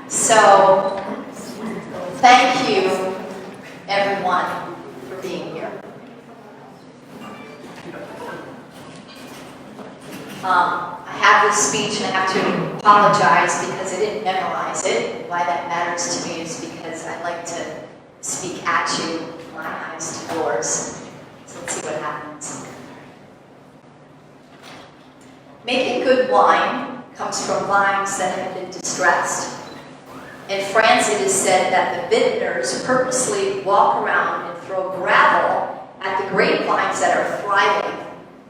So, thank you, everyone, for being here. I have this speech and I have to apologize because I didn't memorize it. Why that matters to me is because I like to speak at you, my eyes to yours. So let's see what happens. Making good wine comes from vines that have been distressed. In France, it is said that the vintners purposely walk around and throw gravel at the grapevines that are thriving,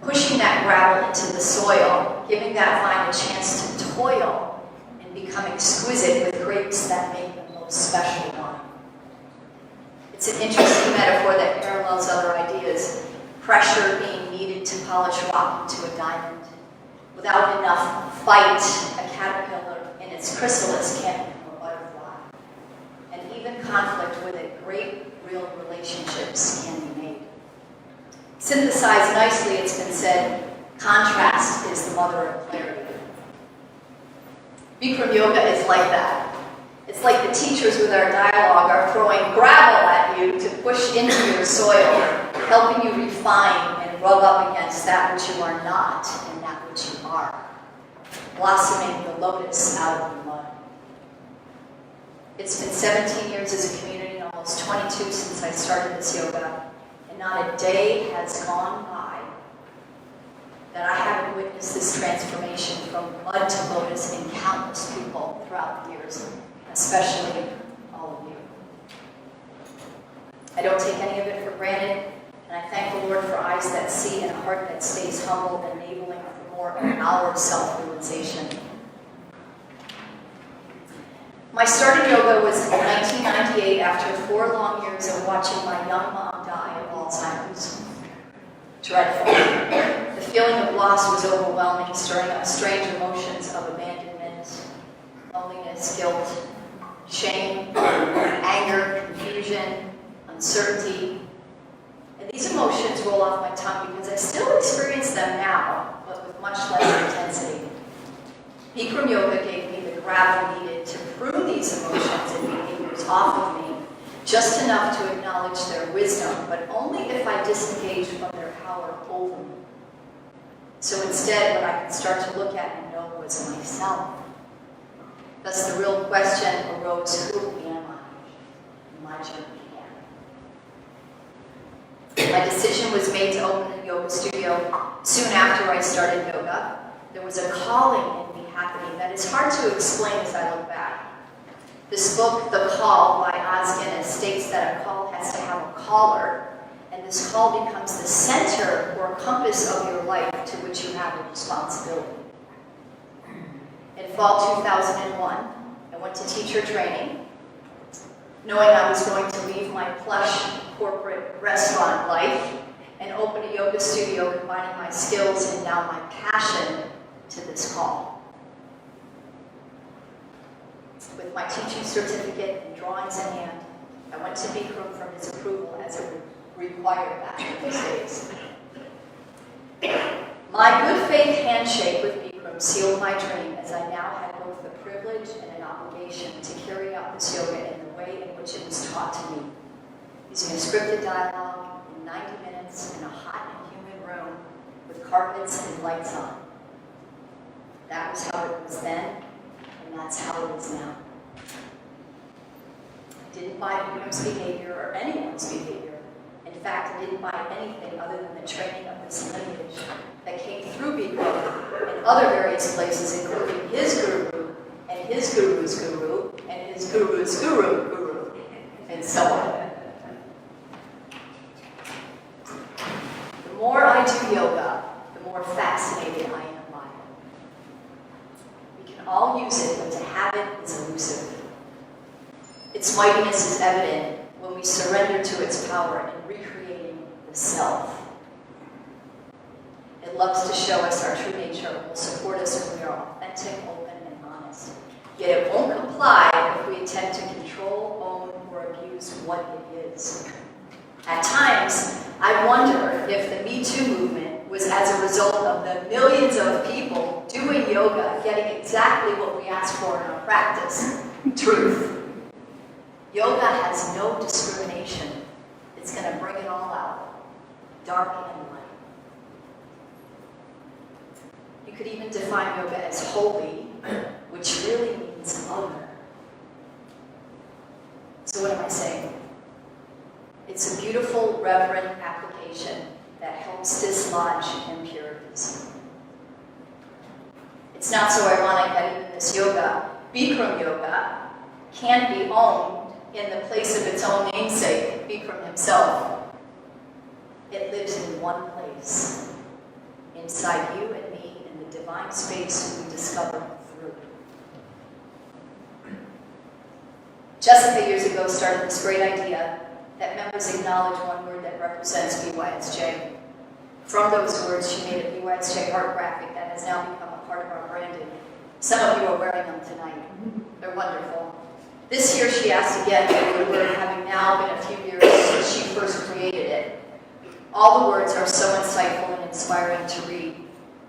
pushing that gravel into the soil, giving that vine a chance to toil and become exquisite with grapes that make the most special wine. It's an interesting metaphor that parallels other ideas. Pressure being needed to polish rock into a diamond. Without enough fight, a caterpillar in its chrysalis can't become a butterfly. And even conflict with it, great real relationships can be made. Synthesized nicely, it's been said, contrast is the mother of clarity. Bikram yoga is like that. It's like the teachers with our dialogue are throwing gravel at you to push into your soil, helping you refine and rub up against that which you are not and that which you are, blossoming the lotus out of the mud. It's been 17 years as a community and almost 22 since I started this yoga, and not a day has gone by that I haven't witnessed this transformation from mud to lotus in countless people throughout the years, especially all of you. I don't take any of it for granted, and I thank the Lord for eyes that see and a heart that stays humble, enabling for more of our self-realization. My start in yoga was in 1998 after 4 long years of watching my young mom die of Alzheimer's. Dreadful. The feeling of loss was overwhelming, stirring up strange emotions of abandonment, loneliness, guilt, shame, anger, confusion, uncertainty. And these emotions roll off my tongue because I still experience them now, but with much less intensity. Bikram yoga gave me the gravel needed to prune these emotions and behaviors off of me, just enough to acknowledge their wisdom, but only if I disengage from their power over me. So instead, what I could start to look at and know was myself. Thus the real question arose, who am I? And my journey began. My decision was made to open a yoga studio soon after I started yoga. There was a calling in me happening that is hard to explain as I look back. This book, The Call by Os Guinness, states that a call has to have a caller, and this call becomes the center or compass of your life to which you have a responsibility. In fall 2001, I went to teacher training, knowing I was going to leave my plush corporate restaurant life and open a yoga studio combining my skills and now my passion to this call. With my teaching certificate and drawings in hand, I went to Bikram for his approval as it required back in those days. My good faith handshake with Bikram sealed my dream, as I now had both the privilege and an obligation to carry out this yoga in the way in which it was taught to me, using a scripted dialogue in 90 minutes in a hot and humid room with carpets and lights on. That was how it was then, and that's how it is now. I didn't buy Bikram's behavior or anyone's behavior. In fact, I didn't buy anything other than the training of this lineage that came through Bikram and other various places, including his guru, and his guru's guru, and his guru's guru, and so on. The more I do yoga, the more fascinated I am by it. We can all use it, but to have it is elusive. Its mightiness is evident when we surrender to its power in recreating the self. It loves to show us our true nature and will support us when we are authentic, open, and honest. Yet it won't comply if we attempt to control, own, or abuse what it is. At times, I wonder if the Me Too movement was as a result of the millions of people doing yoga, getting exactly what we ask for in our practice, Truth. Yoga has no discrimination. It's going to bring it all out, dark and light. You could even define yoga as holy, which really means other. So what am I saying? It's a beautiful, reverent application that helps dislodge impurities. It's not so ironic that even this yoga, Bikram yoga, can be owned in the place of its own namesake, Bikram himself. It lives in one place, inside you and me, in the divine space we discover through. Jessica years ago started this great idea that members acknowledge one word that represents BYSJ. From those words, she made a BYSJ heart graphic that has now become a part of our branding. Some of you are wearing them tonight. They're wonderful. This year she asked again for the word, having now been a few years since she first created it. All the words are so insightful and inspiring to read.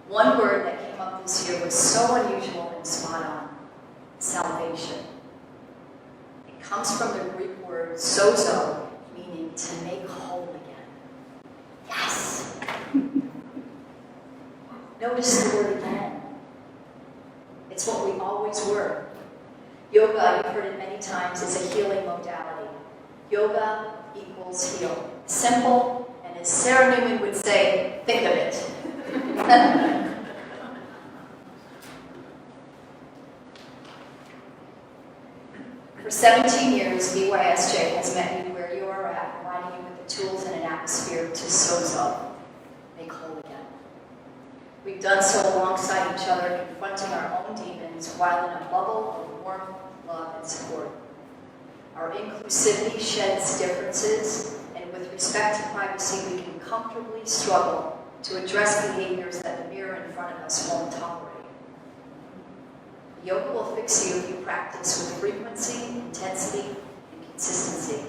One word that came up this year was so unusual and spot on: salvation. It comes from the Greek word sozo, meaning to make whole again. Yes! Notice the word again. It's what we always were. Yoga, you've heard it many times, is a healing modality. Yoga equals heal. Simple, and as Sarah Newman would say, think of it. For 17 years, BYSJ has met you where you are at, providing you with the tools and an atmosphere to sozo, make whole again. We've done so alongside each other, confronting our own demons while in a bubble of warmth, love, and support. Our inclusivity sheds differences, and with respect to privacy, we can comfortably struggle to address behaviors that the mirror in front of us won't tolerate. Yoga will fix you if you practice with frequency, intensity, and consistency.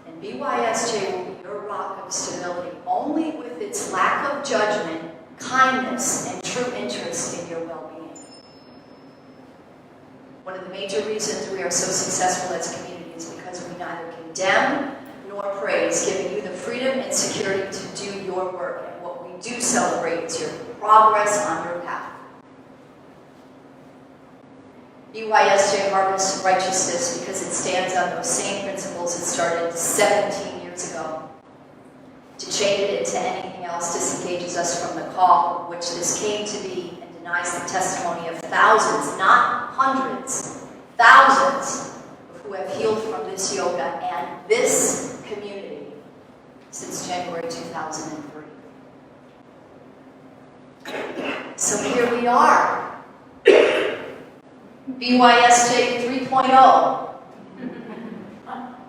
And BYSJ will be your rock of stability only with its lack of judgment, kindness, and true interest in your well-being. One of the major reasons we are so successful as a community is because we neither condemn nor praise, giving you the freedom and security to do your work. And what we do celebrate is your progress on your path. BYSJ harvests righteousness because it stands on those same principles it started 17 years ago. To change it into anything else disengages us from the call which this came to be and denies the testimony of thousands, not hundreds, thousands of who have healed from this yoga and this community since January 2003. So here we are. BYSJ 3.0.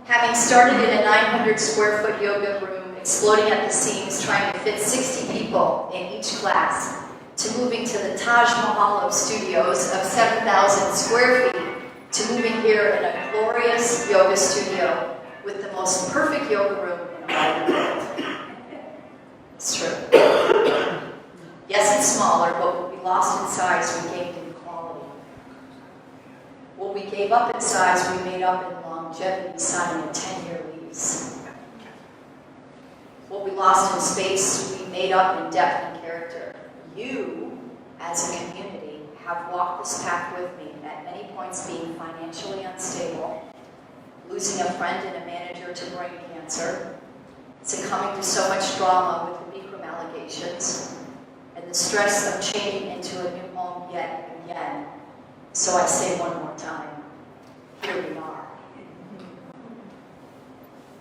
Having started in a 900 square foot yoga room, exploding at the seams, trying to fit 60 people in each class, to moving to the Taj Mahal of studios of 7,000 square feet, to moving here in a glorious yoga studio with the most perfect yoga room in all the world. It's true. Yes, it's smaller, but what we lost in size, we gained in quality. What we gave up in size, we made up in longevity, signing a 10-year lease. What we lost in space, we made up in depth and character. You, as a community, have walked this path with me, at many points being financially unstable, losing a friend and a manager to brain cancer, succumbing to so much drama with the Bikram allegations, and the stress of changing into a new home yet again. So I say one more time, here we are.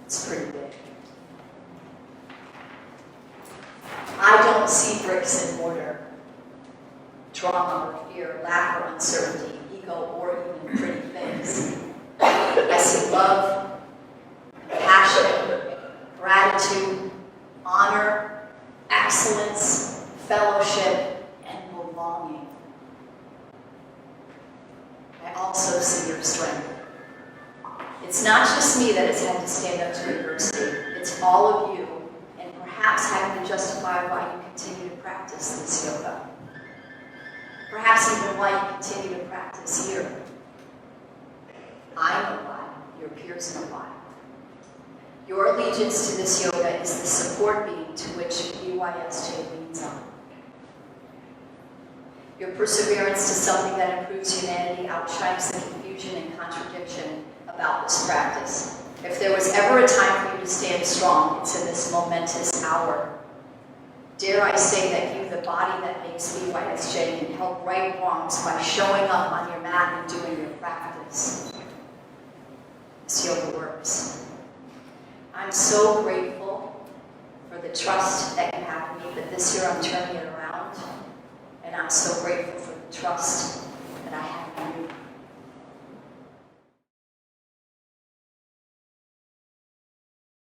It's pretty big. I don't see bricks and mortar, drama or fear, lack or uncertainty, ego or even pretty things. I see love, passion, gratitude, honor, excellence, fellowship, and belonging. I also see your strength. It's not just me that has had to stand up to adversity. It's all of you, and perhaps having to justify why you continue to practice this yoga. Perhaps even why you continue to practice here. years in a while. Your allegiance to this yoga is the support beam to which BYSJ leans on. Your perseverance to something that improves humanity outshines the confusion and contradiction about this practice. If there was ever a time for you to stand strong, it's in this momentous hour. Dare I say that you, the body that makes BYSJ, can help right wrongs by showing up on your mat and doing your practice. This yoga works. I'm so grateful for the trust that you have in me, that this year I'm turning it around. And I'm so grateful for the trust that I have